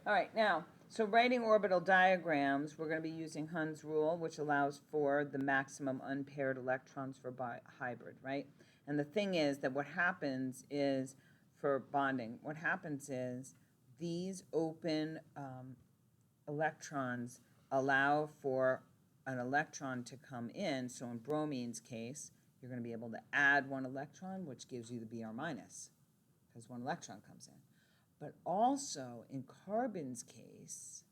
All right, now, so writing orbital diagrams, we're going to be using Hund's rule, which allows for the maximum unpaired electrons for hybrid, right? And the thing is that what happens is, for bonding, what happens is these open electrons allow for an electron to come in. So in bromine's case, you're going to be able to add one electron, which gives you the Br minus, because one electron comes in. But also in carbon's case,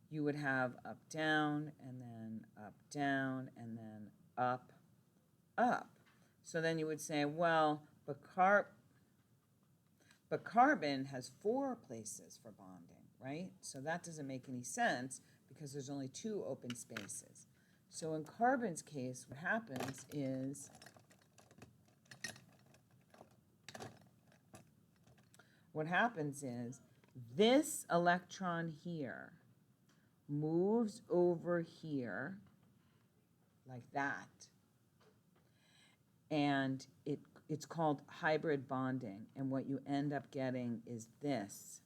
you would have up, down, and then up, down, and then up, up. So then you would say, well, but carbon has 4 places for bonding, right? So that doesn't make any sense because there's only 2 open spaces. So in carbon's case, what happens is this electron here moves over here like that, and it's called hybrid bonding, and what you end up getting is this.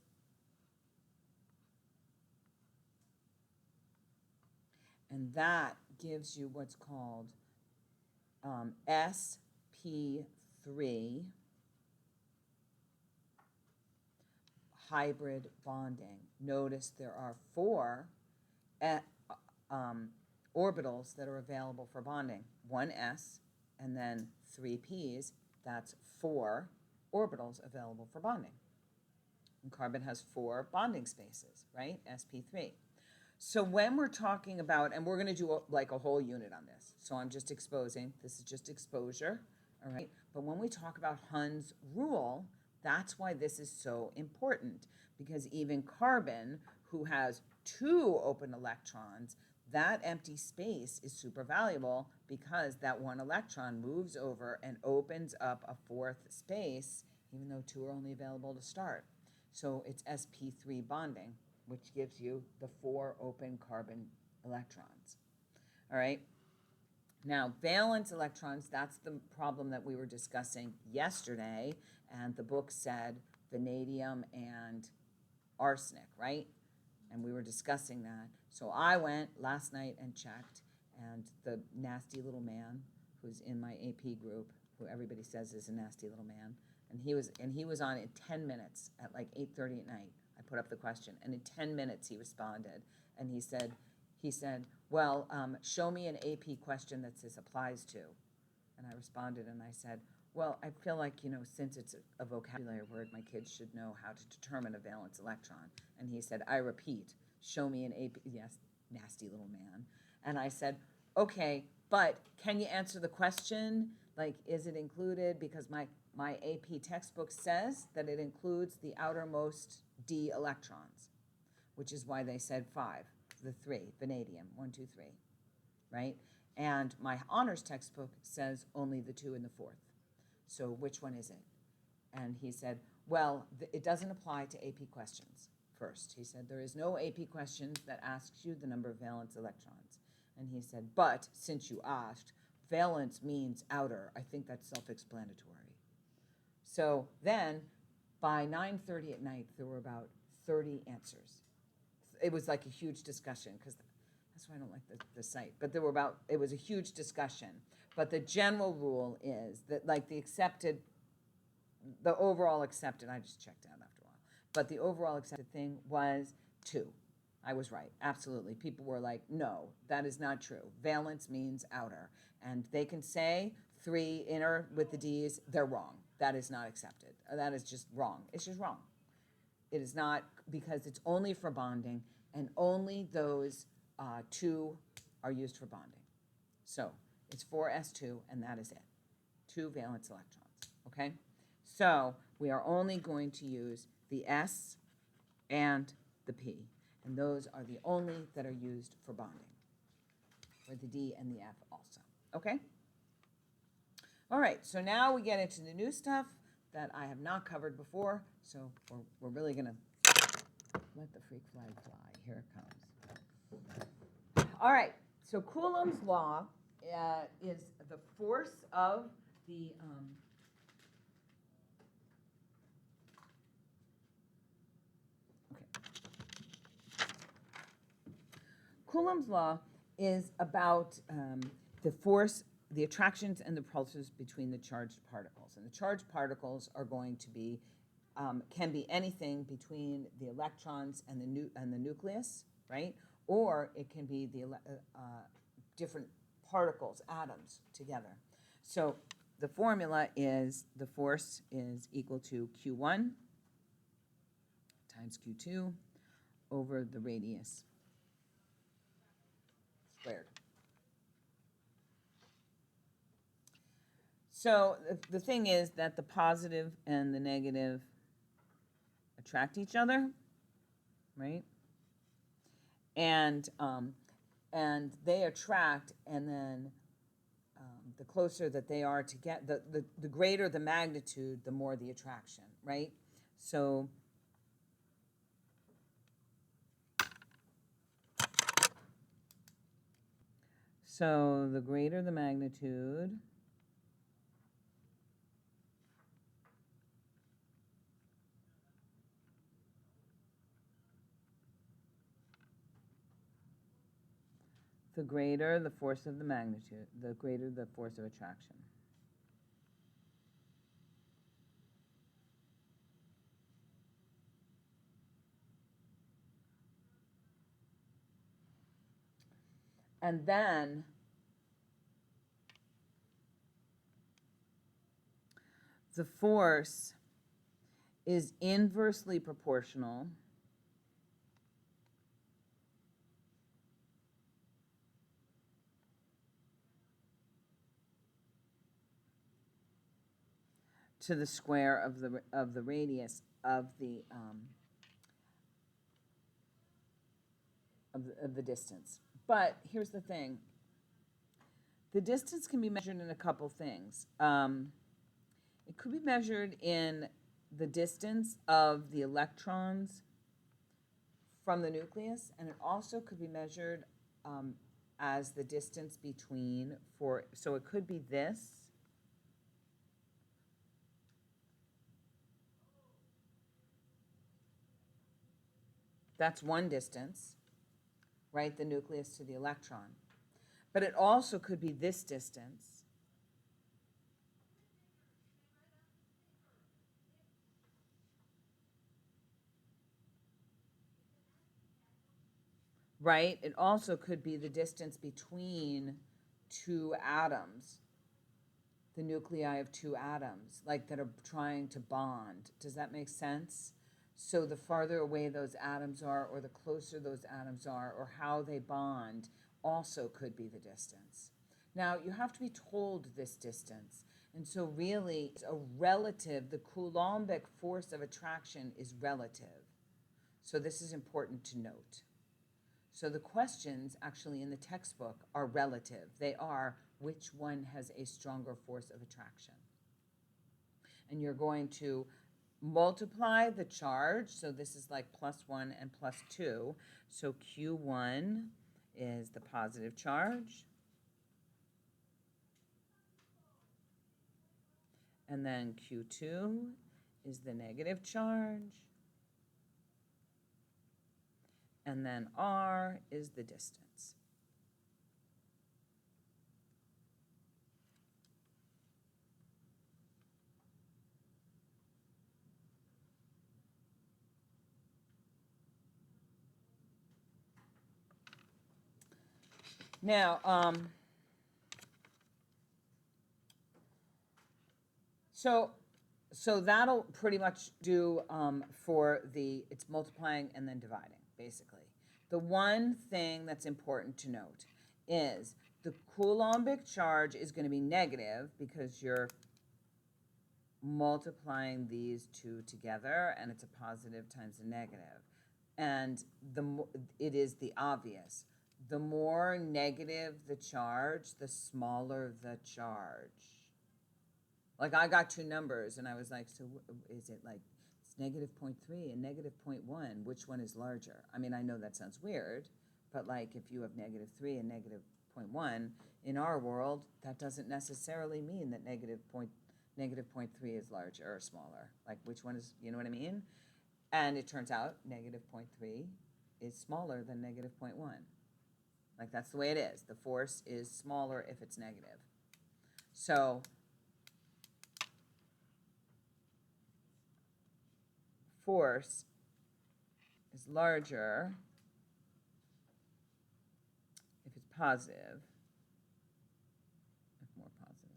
And that gives you what's called sp3 hybrid bonding. Notice there are 4 orbitals that are available for bonding. 1 s and then 3 p's. That's 4 orbitals available for bonding. And carbon has 4 bonding spaces, right? sp3. So when we're talking about, and we're going to do like a whole unit on this, so I'm just exposing, this is just exposure, all right? But when we talk about Hund's rule, that's why this is so important, because even carbon, who has 2 open electrons, that empty space is super valuable because that 1 electron moves over and opens up a 4th space, even though 2 are only available to start. So it's sp3 bonding, which gives you the 4 open carbon electrons. All right. Now, valence electrons, that's the problem that we were discussing yesterday, and the book said vanadium and arsenic, right? And we were discussing that. So I went last night and checked, and the nasty little man who's in my AP group, who everybody says is a nasty little man, and he was on in 10 minutes at like 8:30 at night. I put up the question, and in 10 minutes he responded, and he said, well, show me an AP question that this applies to. And I responded, and I said, well, I feel like, since it's a vocabulary word, my kids should know how to determine a valence electron. And he said, I repeat, show me an AP, yes, nasty little man. And I said, okay, but can you answer the question? Like, is it included? Because my AP textbook says that it includes the outermost d electrons, which is why they said 5, the 3, vanadium, 1, 2, 3, right? And my honors textbook says only the 2 and the 4th. So which one is it? And he said, well, it doesn't apply to AP questions first. He said, there is no AP question that asks you the number of valence electrons. And he said, but since you asked, valence means outer. I think that's self-explanatory. So then by 9:30 at night, there were about 30 answers. It was like a huge discussion, because that's why I don't like the site. But it was a huge discussion. But the general rule is that, like, the overall accepted, I just checked out after a while, but the overall accepted thing was 2. I was right, absolutely. People were like, no, that is not true. Valence means outer. And they can say 3 inner with the D's, they're wrong. That is not accepted. That is just wrong. It's just wrong. It is not, because it's only for bonding, and only those 2 are used for bonding. So it's 4s2, and that is it. 2 valence electrons, okay? So we are only going to use the S and the P, and those are the only that are used for bonding, for the D and the F also, okay? All right, so now we get into the new stuff that I have not covered before, so we're really going to let the freak flag fly. Here it comes. All right, So Coulomb's law is the force of the Coulomb's law is about the force, the attractions and the repulsions between the charged particles. And the charged particles are going to be, can be anything between the electrons and the nucleus, right? Or it can be the different particles, atoms together. So the formula is the force is equal to Q1 times Q2 over the radius squared. So the thing is that the positive and the negative attract each other, right? And they attract, and then the closer that they are to get, the greater the magnitude, the more the attraction, right? So the greater the magnitude, the greater the force of the magnitude, the greater the force of attraction. And then the force is inversely proportional to the square of the radius of the distance. But here's the thing. The distance can be measured in a couple things. It could be measured in the distance of the electrons from the nucleus, and it also could be measured as the distance between so it could be this. That's one distance, right? The nucleus to the electron. But it also could be this distance. Right? It also could be the distance between two atoms, the nuclei of two atoms, like that are trying to bond. Does that make sense? So the farther away those atoms are, or the closer those atoms are, or how they bond, also could be the distance. Now, you have to be told this distance. And so really, it's a relative, the Coulombic force of attraction is relative. So this is important to note. So the questions actually in the textbook are relative. They are which one has a stronger force of attraction. And you're going to multiply the charge. So this is like +1 and +2. So Q1 is the positive charge. And then Q2 is the negative charge. And then R is the distance. Now, so that'll pretty much do for it's multiplying and then dividing, basically. The one thing that's important to note is the Coulombic charge is going to be negative because you're multiplying these two together, and it's a positive times a negative. And it is the obvious. The more negative the charge, the smaller the charge. Like I got two numbers, and I was like, so is it like it's -0.3 and -0.1? Which one is larger? I mean, I know that sounds weird, But like if you have -3 and -0.1, in our world, that doesn't necessarily mean that -0.3 is larger or smaller. Like which one is, you know what I mean? And it turns out -0.3 is smaller than -0.1. Like that's the way it is. The force is smaller if it's negative. So force is larger if it's positive, if more positive.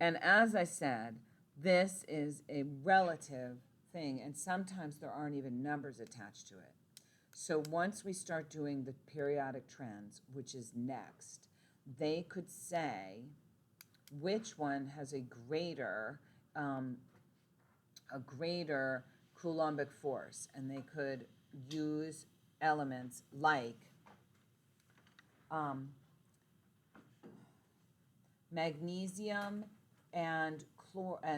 And as I said, this is a relative thing, and sometimes there aren't even numbers attached to it. So once we start doing the periodic trends, which is next, they could say which one has a greater coulombic force, and they could use elements like magnesium and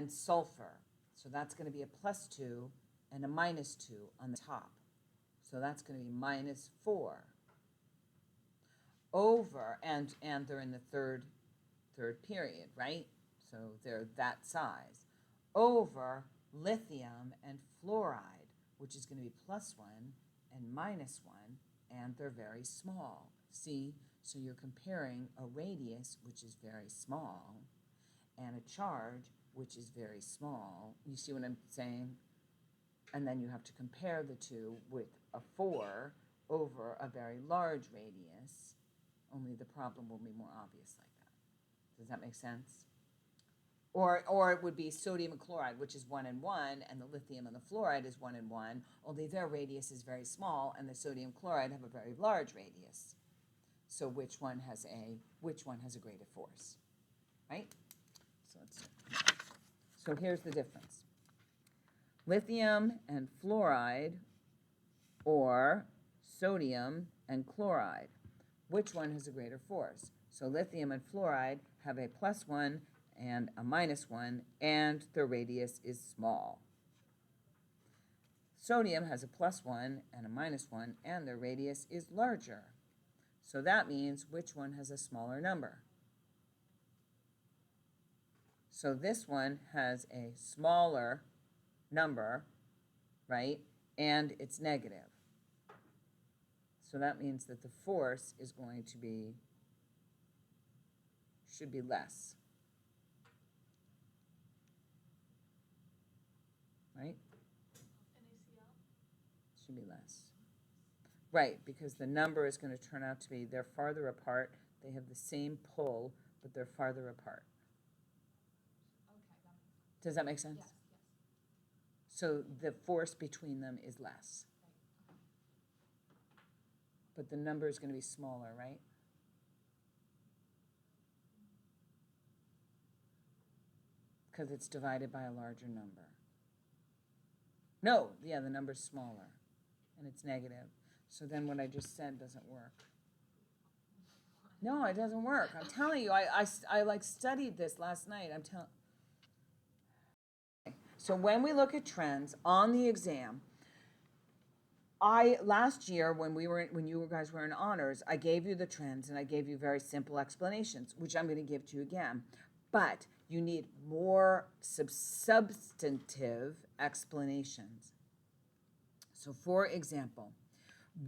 sulfur. So that's going to be a +2 and a -2 on the top. So that's going to be -4 over, and they're in the third period, right? So they're that size, over lithium and fluoride, which is going to be +1 and -1, and they're very small. See, so you're comparing a radius, which is very small, and a charge, which is very small. You see what I'm saying? And then you have to compare the two with a 4 over a very large radius, only the problem will be more obvious like that. Does that make sense? Or it would be sodium and chloride, which is 1 and 1, and the lithium and the fluoride is 1 and 1, only their radius is very small, and the sodium chloride have a very large radius. So which one has a greater force, right? So here's the difference. Lithium and fluoride, or sodium and chloride, which one has a greater force? So lithium and fluoride have a +1 and a -1, and their radius is small. Sodium has a +1 and a -1, and their radius is larger. So that means which one has a smaller number? So this one has a smaller number, right? And it's negative. So that means that the force is going to be, should be less. Right? Should be less. Right, because the number is going to turn out to be, they're farther apart, they have the same pull, but they're farther apart. Okay, Does that make sense? Yes. So the force between them is less. Right. Okay. But the number is going to be smaller, right? Because it's divided by a larger number. No, yeah, the number's smaller, and it's negative. So then what I just said doesn't work. No, it doesn't work. I'm telling you, I like studied this last night. I'm telling. So when we look at trends on the exam, last year when you guys were in honors, I gave you the trends and I gave you very simple explanations, which I'm going to give to you again. But you need more substantive explanations. So for example,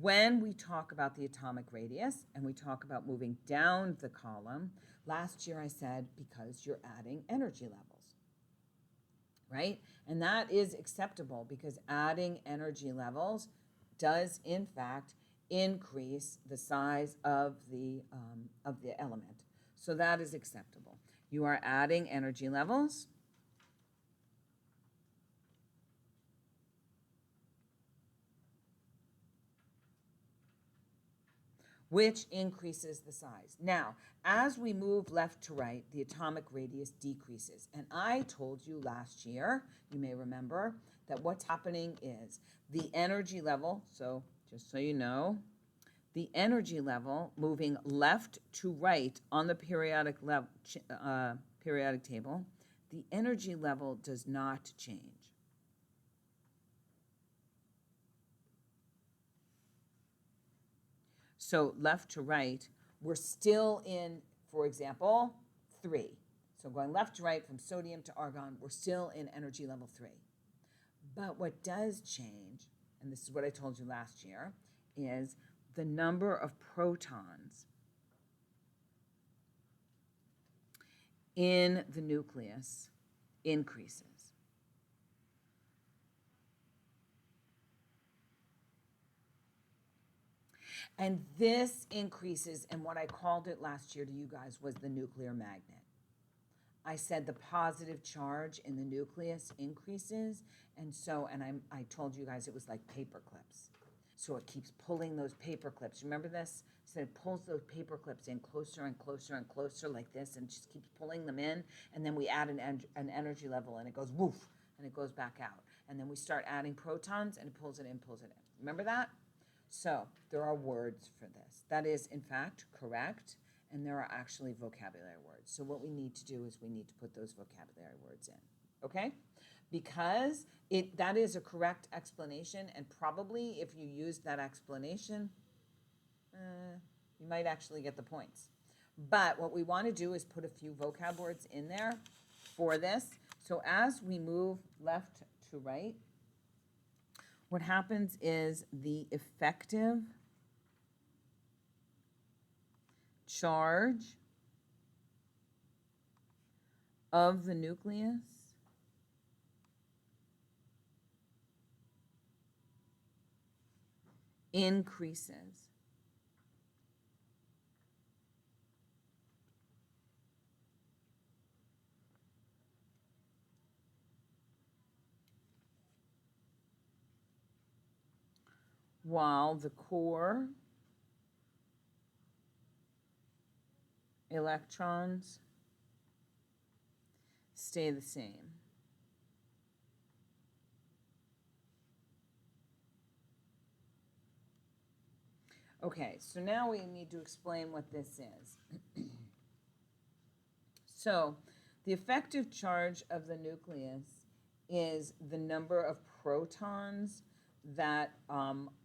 when we talk about the atomic radius and we talk about moving down the column, last year I said because you're adding energy levels, right? And that is acceptable because adding energy levels does in fact increase the size of the element. So that is acceptable. You are adding energy levels. which increases the size. Now, as we move left to right, the atomic radius decreases. And I told you last year, you may remember, that what's happening is the energy level, so just so you know, the energy level moving left to right on the periodic table, the energy level does not change. So left to right, we're still in, for example, 3. So going left to right from sodium to argon, we're still in energy level 3. But what does change, and this is what I told you last year, is the number of protons in the nucleus increases. And this increases, and what I called it last year to you guys was the nuclear magnet. I said the positive charge in the nucleus increases, and I told you guys it was like paper clips. So it keeps pulling those paper clips. Remember this? So it pulls those paper clips in closer and closer and closer like this, and just keeps pulling them in, and then we add an energy level, and it goes woof, and it goes back out. And then we start adding protons, and it pulls it in, pulls it in. Remember that? So there are words for this. That is, in fact, correct, and there are actually vocabulary words. So what we need to do is we need to put those vocabulary words in, okay? Because that is a correct explanation, and probably if you use that explanation, you might actually get the points. But what we want to do is put a few vocab words in there for this. So as we move left to right, what happens is the effective charge of the nucleus increases. While the core electrons stay the same. Okay, so now we need to explain what this is. So, the effective charge of the nucleus is the number of protons that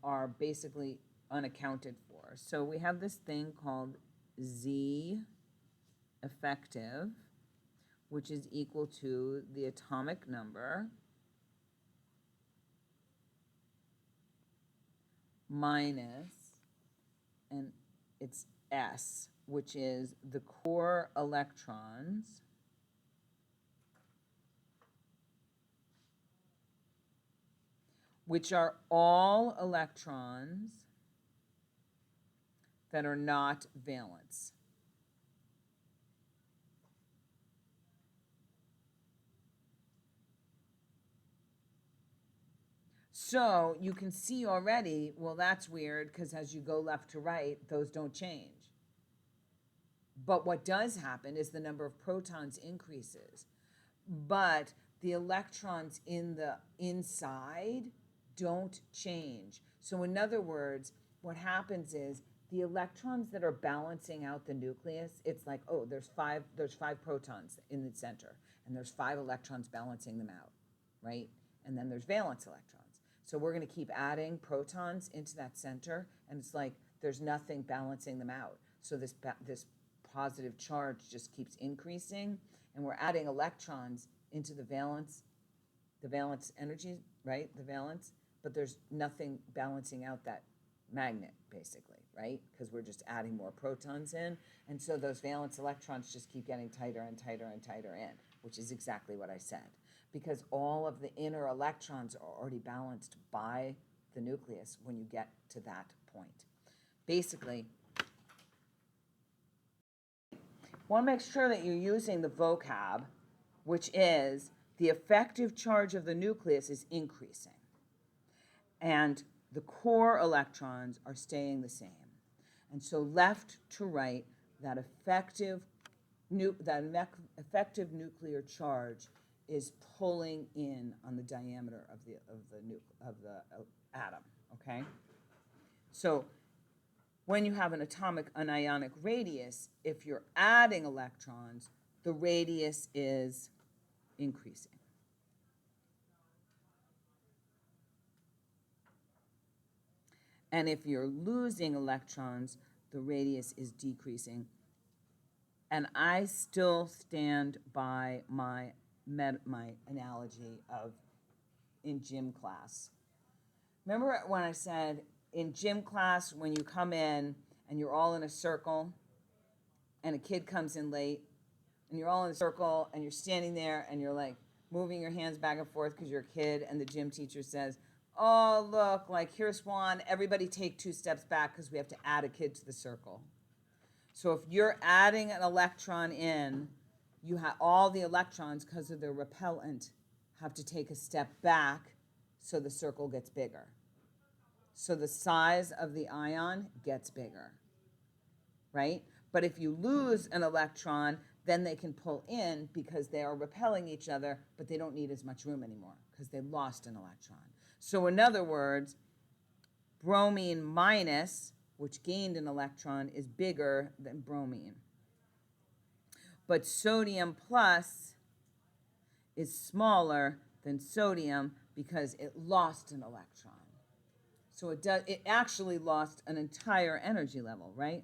are basically unaccounted for. So we have this thing called Z effective, which is equal to the atomic number minus, and it's S, which is the core electrons which are all electrons that are not valence. So you can see already, well, that's weird because as you go left to right, those don't change. But what does happen is the number of protons increases, but the electrons in the inside don't change. So in other words, what happens is the electrons that are balancing out the nucleus, it's like, oh, there's five protons in the center, and there's 5 electrons balancing them out, right? And then there's valence electrons. So we're going to keep adding protons into that center, and it's like there's nothing balancing them out. So this positive charge just keeps increasing, and we're adding electrons into the valence energy, right? The valence, but there's nothing balancing out that magnet, basically, right? Because we're just adding more protons in, and so those valence electrons just keep getting tighter and tighter and tighter in, which is exactly what I said. Because all of the inner electrons are already balanced by the nucleus when you get to that point. Basically, want to make sure that you're using the vocab, which is the effective charge of the nucleus is increasing, and the core electrons are staying the same. And so left to right, that effective nuclear charge is pulling in on the diameter of the atom, okay? So when you have an ionic radius, if you're adding electrons, the radius is increasing. And if you're losing electrons, the radius is decreasing. And I still stand by my analogy of in gym class. Remember when I said in gym class, when you come in and you're all in a circle and a kid comes in late and you're all in a circle and you're standing there and you're like moving your hands back and forth because you're a kid, and the gym teacher says, oh, look, like here's one, everybody take 2 steps back because we have to add a kid to the circle. So if you're adding an electron in, you have all the electrons, because of their repellent, have to take a step back so the circle gets bigger. So the size of the ion gets bigger, right? But if you lose an electron, then they can pull in because they are repelling each other, but they don't need as much room anymore because they lost an electron. So in other words, bromine minus, which gained an electron, is bigger than bromine. But sodium plus is smaller than sodium because it lost an electron. So it actually lost an entire energy level, right?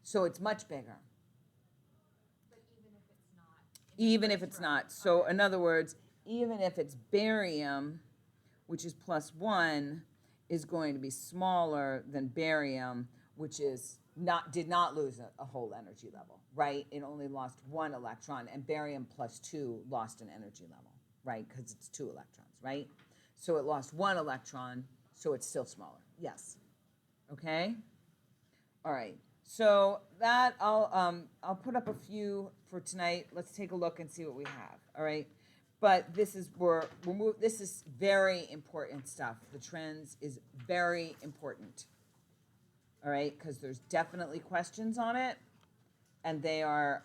So it's much bigger. But even if it's not? Even if it's not. So in other words, even if it's barium, which is +1, is going to be smaller than barium, which is did not lose a whole energy level, right? It only lost 1 electron, and barium +2 lost an energy level, right? Because it's 2 electrons, right? So it lost 1 electron, so it's still smaller. Yes. Okay? All right. So that I'll put up a few for tonight. Let's take a look and see what we have. All right. But this is this is very important stuff. The trends is very important. All right, because there's definitely questions on it, and they are